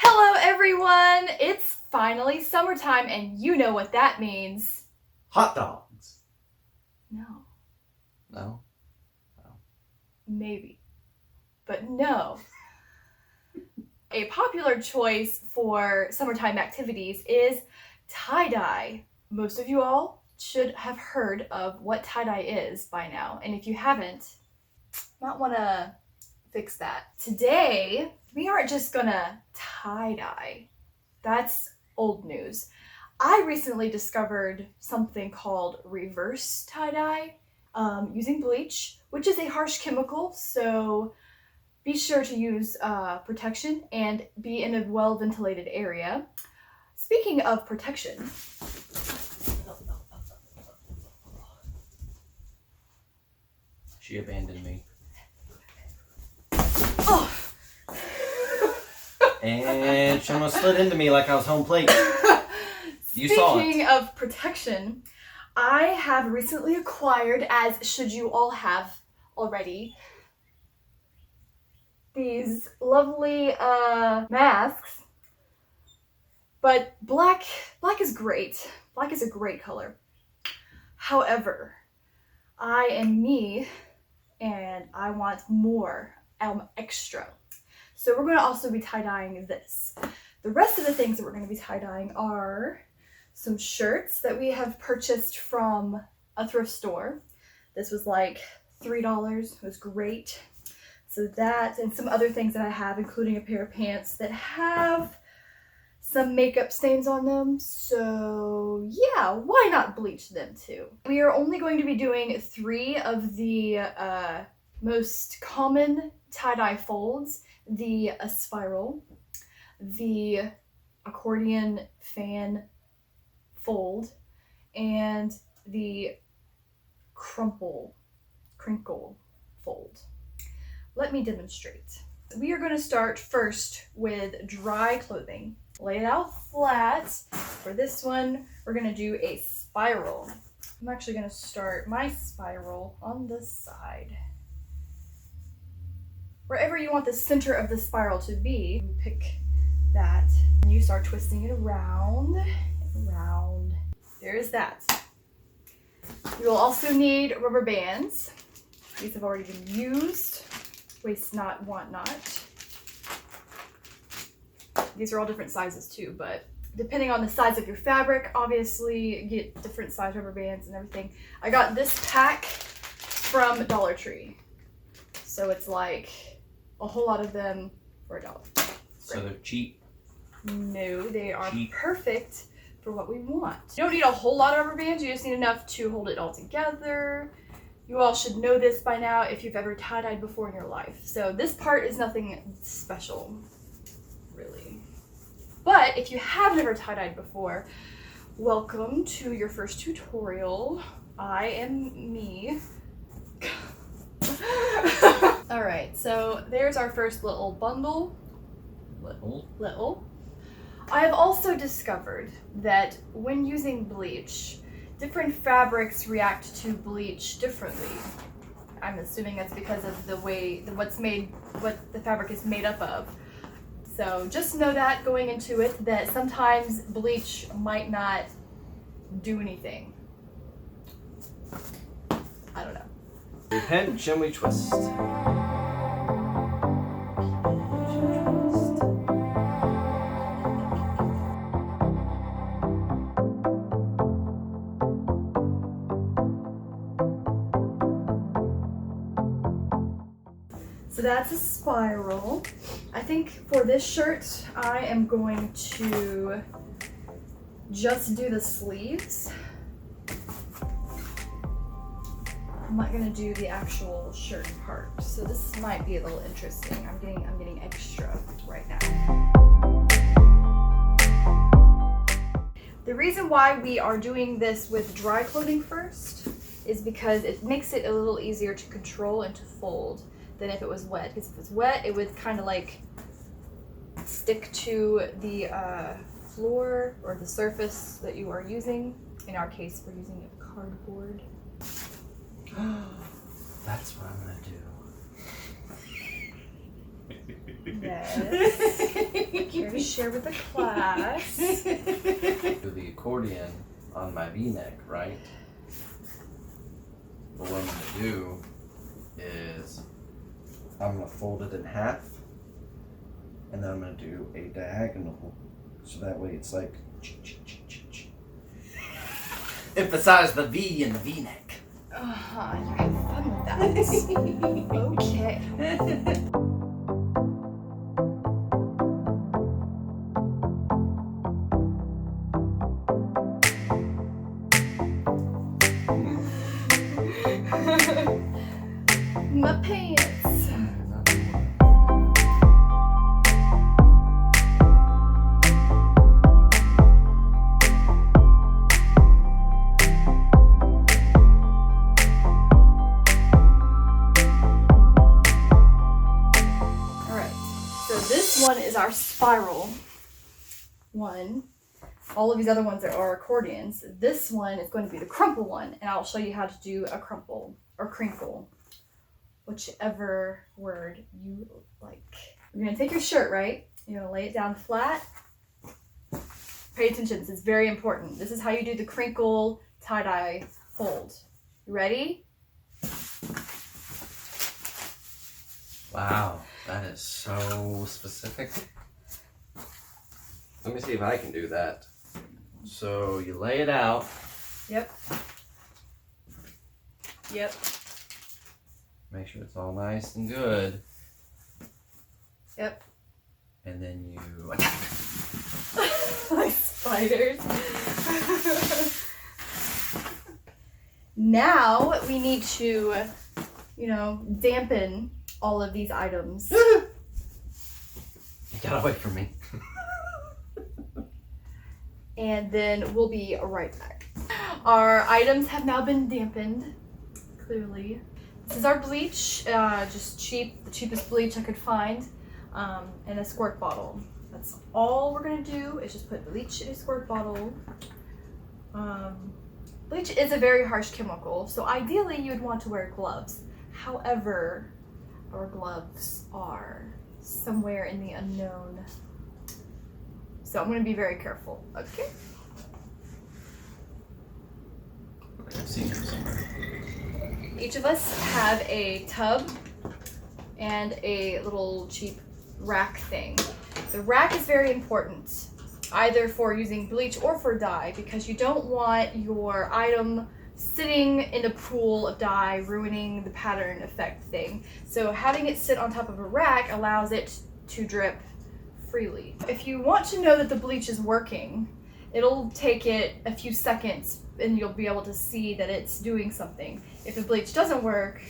Hello everyone! It's finally summertime and you know what that means. Hot dogs. No. No? Maybe. But no. A popular choice for summertime activities is tie-dye. Most of you all should have heard of what tie-dye is by now, and if you haven't, you might want to fix that. Today, we aren't just gonna tie-dye. That's old news. I recently discovered something called reverse tie-dye using bleach, which is a harsh chemical, so be sure to use protection and be in a well-ventilated area. Speaking of protection, She abandoned me. oh. And she almost slid into me like I was home plate. You saw it. Speaking of protection, I have recently acquired, as should you all have already, these lovely masks. But black is great. Black is a great color. However, I am me and I want more. I'm extra. So we're going to also be tie-dyeing this. The rest of the things that we're going to be tie-dyeing are some shirts that we have purchased from a thrift store. This was like $3. It was great. So that and some other things that I have, including a pair of pants that have some makeup stains on them. So yeah, why not bleach them too? We are only going to be doing 3 of the most common tie-dye folds. The spiral, the accordion fan fold, and the crinkle fold. Let me demonstrate. We are going to start first with dry clothing. Lay it out flat. For this one, we're going to do a spiral. I'm actually going to start my spiral on the side. Wherever you want the center of the spiral to be, you pick that and you start twisting it around and around. There's that. You will also need rubber bands. These have already been used. Waste not, want not. These are all different sizes too, but depending on the size of your fabric, obviously get different size rubber bands and everything. I got this pack from Dollar Tree. So it's like a whole lot of them for $1. So they're cheap? No, they are perfect for what we want. You don't need a whole lot of rubber bands, you just need enough to hold it all together. You all should know this by now if you've ever tie-dyed before in your life. So this part is nothing special, really. But if you have never tie-dyed before, welcome to your first tutorial. I am me. All right, so there's our first little bundle. Little. I have also discovered that when using bleach, different fabrics react to bleach differently. I'm assuming that's because of the way what the fabric is made up of. So just know that going into it, that sometimes bleach might not do anything. I don't know. We pinch and we twist. So that's a spiral. I think for this shirt, I am going to just do the sleeves. I'm not gonna do the actual shirt part. So this might be a little interesting. I'm getting extra right now. The reason why we are doing this with dry clothing first is because it makes it a little easier to control and to fold than if it was wet. Because if it's wet, it would kind of like stick to the floor or the surface that you are using. In our case, we're using a cardboard. That's what I'm gonna do. Yes. Carry we share with the class. Do the accordion on my V-neck, right? But what I'm gonna do is I'm gonna fold it in half, and then I'm gonna do a diagonal, so that way it's like emphasize the V in the V-neck. You have fun with that. Okay. My pants. Alright, so this one is our spiral one. All of these other ones are accordions. This one is going to be the crumple one, and I'll show you how to do a crumple or crinkle, whichever word you like. You're gonna take your shirt, right? You're gonna lay it down flat. Pay attention, this is very important. This is how you do the crinkle tie-dye hold. You ready? Wow, that is so specific. Let me see if I can do that. So you lay it out. Yep. Yep. Make sure it's all nice and good. Yep. And then you Like spiders. Now we need to, dampen all of these items. You got away from me. And then we'll be right back. Our items have now been dampened, clearly. This is our bleach, just the cheapest bleach I could find, in a squirt bottle. That's all we're gonna do is just put bleach in a squirt bottle. Bleach is a very harsh chemical, so ideally you would want to wear gloves. However, our gloves are somewhere in the unknown. So I'm gonna be very careful, okay? I've seen them somewhere. Each of us have a tub and a little cheap rack thing. The rack is very important, either for using bleach or for dye, because you don't want your item sitting in a pool of dye ruining the pattern effect thing. So having it sit on top of a rack allows it to drip freely. If you want to know that the bleach is working, it'll take it a few seconds and you'll be able to see that it's doing something. If the bleach doesn't work,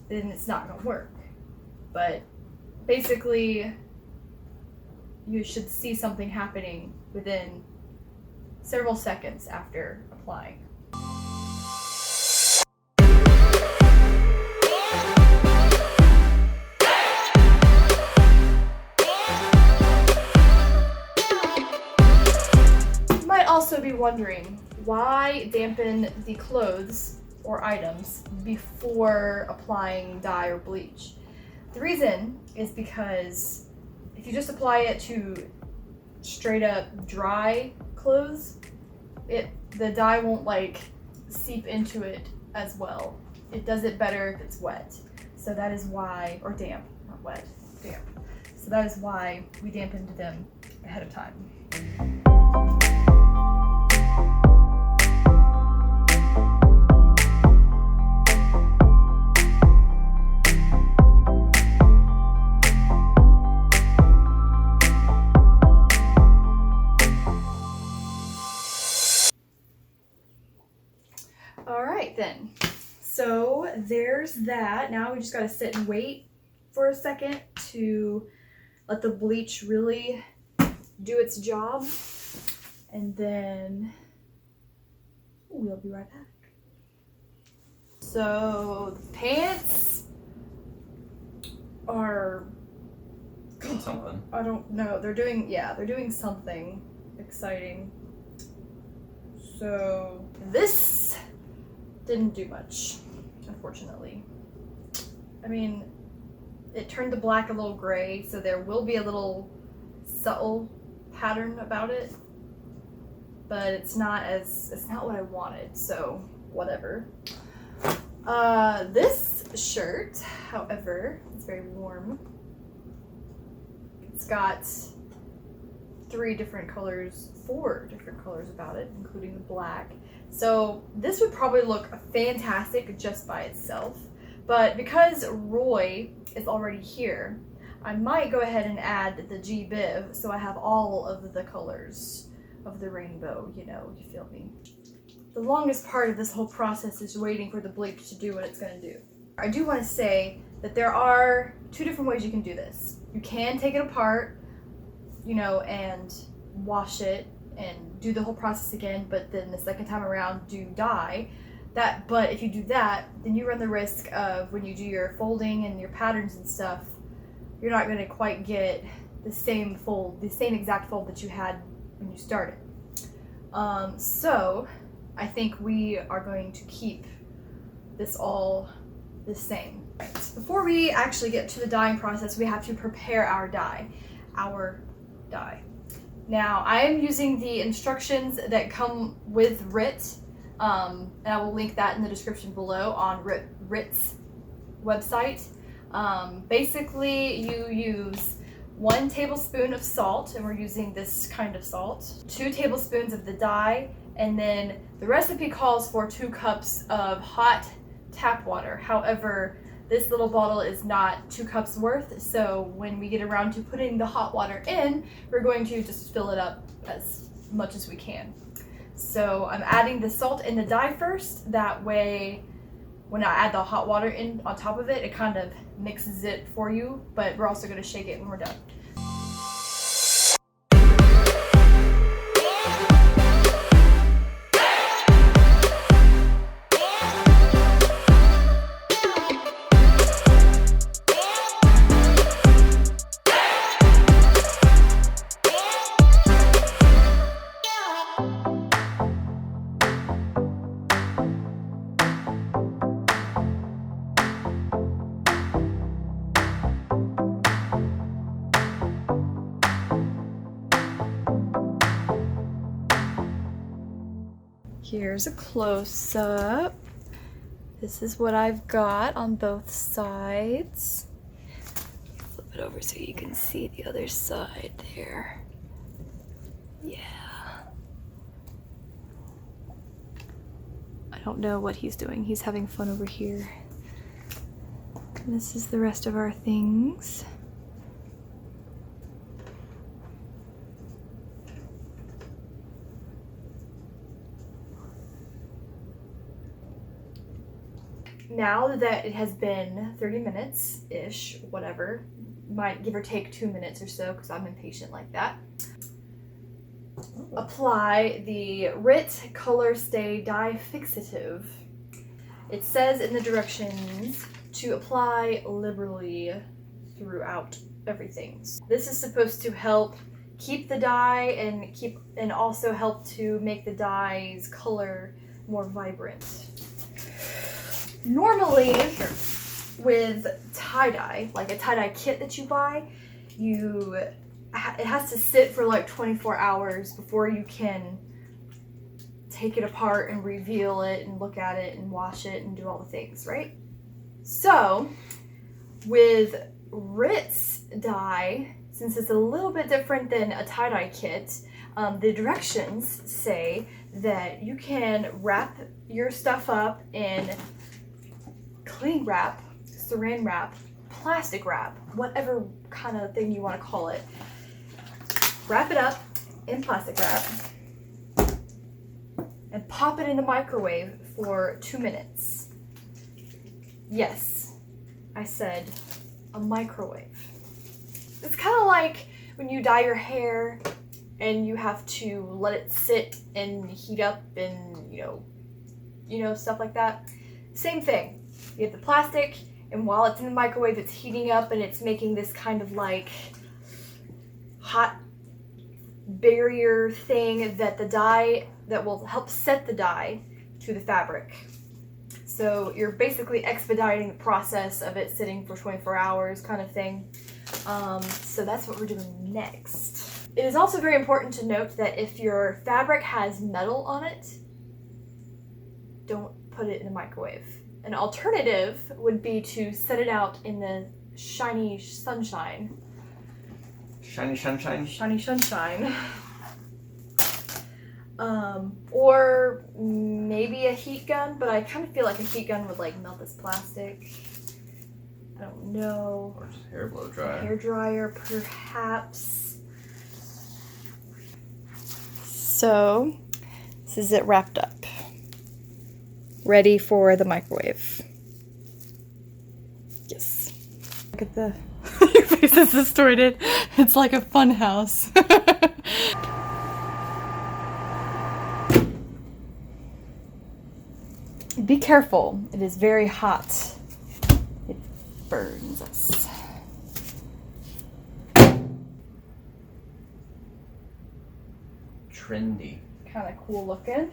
then it's not gonna work. But basically, you should see something happening within several seconds after applying. You might also be wondering, why dampen the clothes or items before applying dye or bleach? The reason is because if you just apply it to straight up dry clothes, the dye won't seep into it as well. It does it better if it's wet. So that is why, or damp, not wet, damp. So that is why we dampened them ahead of time. All right then, so there's that. Now we just gotta sit and wait for a second to let the bleach really do its job, and then we'll be right back. So the pants are Doing something. I don't know. They're doing something exciting. So this didn't do much, unfortunately. I mean, it turned the black a little gray, so there will be a little subtle pattern about it, but it's not what I wanted, so whatever. This shirt, however, is very warm. It's got 4 different colors about it, including the black. So this would probably look fantastic just by itself, but because Roy is already here, I might go ahead and add the G-Biv so I have all of the colors of the rainbow, you feel me? The longest part of this whole process is waiting for the bleach to do what it's going to do. I do want to say that there are 2 different ways you can do this. You can take it apart, and wash it and do the whole process again, but then the second time around do dye. But if you do that, then you run the risk of when you do your folding and your patterns and stuff, you're not going to quite get the same exact fold that you had when you started. So I think we are going to keep this all the same. Right. Before we actually get to the dyeing process, we have to prepare our dye. Now, I am using the instructions that come with RIT, and I will link that in the description below on RIT's website. Basically, you use 1 tablespoon of salt, and we're using this kind of salt, 2 tablespoons of the dye, and then the recipe calls for 2 cups of hot tap water. However, this little bottle is not 2 cups worth, so when we get around to putting the hot water in, we're going to just fill it up as much as we can. So I'm adding the salt and the dye first, that way when I add the hot water in on top of it, it kind of mixes it for you, but we're also going to shake it when we're done. Here's a close-up. This is what I've got on both sides. Flip it over so you can see the other side there. Yeah. I don't know what he's doing. He's having fun over here. And this is the rest of our things. Now that it has been 30 minutes-ish, whatever, might give or take 2 minutes or so because I'm impatient like that. Apply the RIT Color Stay Dye Fixative. It says in the directions to apply liberally throughout everything. This is supposed to help keep the dye and also help to make the dye's color more vibrant. Normally, with tie-dye, like a tie-dye kit that you buy, it has to sit for like 24 hours before you can take it apart and reveal it and look at it and wash it and do all the things, right? So, with RIT's dye, since it's a little bit different than a tie-dye kit, the directions say that you can wrap your stuff up in cling wrap, saran wrap, plastic wrap, whatever kind of thing you want to call it. Wrap it up in plastic wrap and pop it in the microwave for 2 minutes. Yes, I said a microwave. It's kind of like when you dye your hair and you have to let it sit and heat up and, stuff like that. Same thing. You have the plastic, and while it's in the microwave, it's heating up and it's making this kind of like hot barrier thing that will help set the dye to the fabric. So you're basically expediting the process of it sitting for 24 hours kind of thing. So that's what we're doing next. It is also very important to note that if your fabric has metal on it, don't put it in the microwave. An alternative would be to set it out in the shiny sunshine. Shiny sunshine? Shiny sunshine. Or maybe a heat gun, but I kind of feel like a heat gun would like melt this plastic. I don't know. Or just hair blow dryer. Hair dryer, perhaps. So, this is it wrapped up. Ready for the microwave. Yes. Look at the... Your face is distorted. It's like a fun house. Be careful. It is very hot. It burns us. Trendy. Kind of cool looking.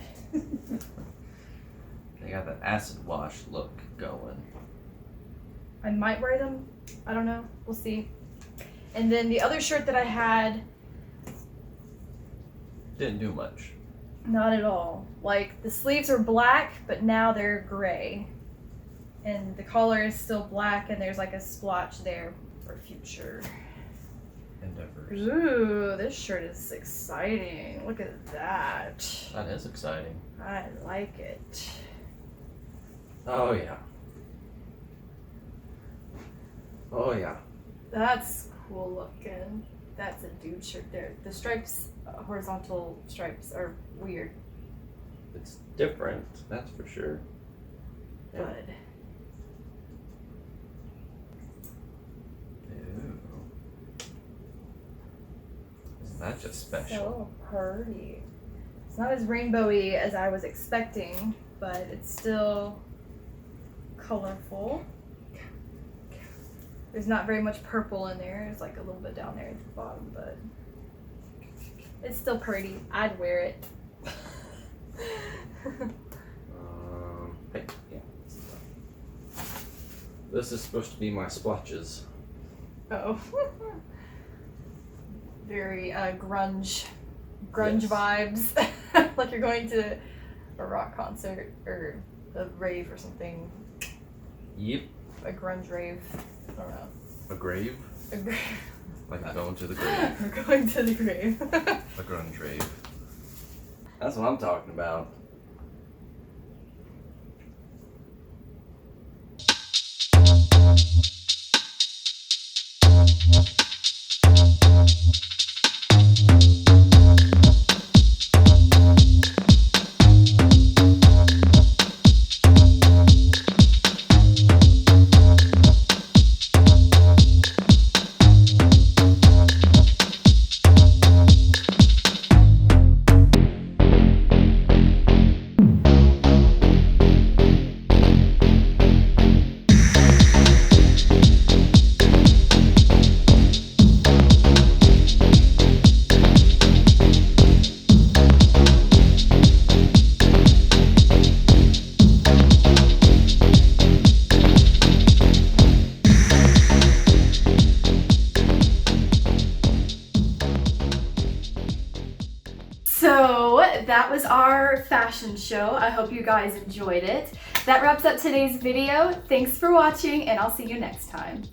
They got that acid wash look going. I might wear them. I don't know. We'll see. And then the other shirt that I had, Didn't do much. not at all. Like, the sleeves are black, but now they're gray. And the collar is still black, and there's like a splotch there for future Endeavors. Ooh, this shirt is exciting. Look at that. That is exciting. I like it. Oh yeah. Oh yeah. That's cool looking. That's a dude shirt there. The stripes, horizontal stripes, are weird. It's different, that's for sure. Yeah. But Ew. Isn't that just special? so pretty. It's not as rainbowy as I was expecting, but it's still colorful. There's not very much purple in there. There's like a little bit down there at the bottom, but it's still pretty. I'd wear it. Hey, yeah. This is supposed to be my splotches. Oh. Very grunge Yes. vibes. Like you're going to a rock concert or a rave or something. Yep. A grunge rave. I don't know. A grave? A grave. Like going to the grave. We're going to the grave. A grunge rave. That's what I'm talking about. So that was our fashion show. I hope you guys enjoyed it. That wraps up today's video. Thanks for watching, and I'll see you next time.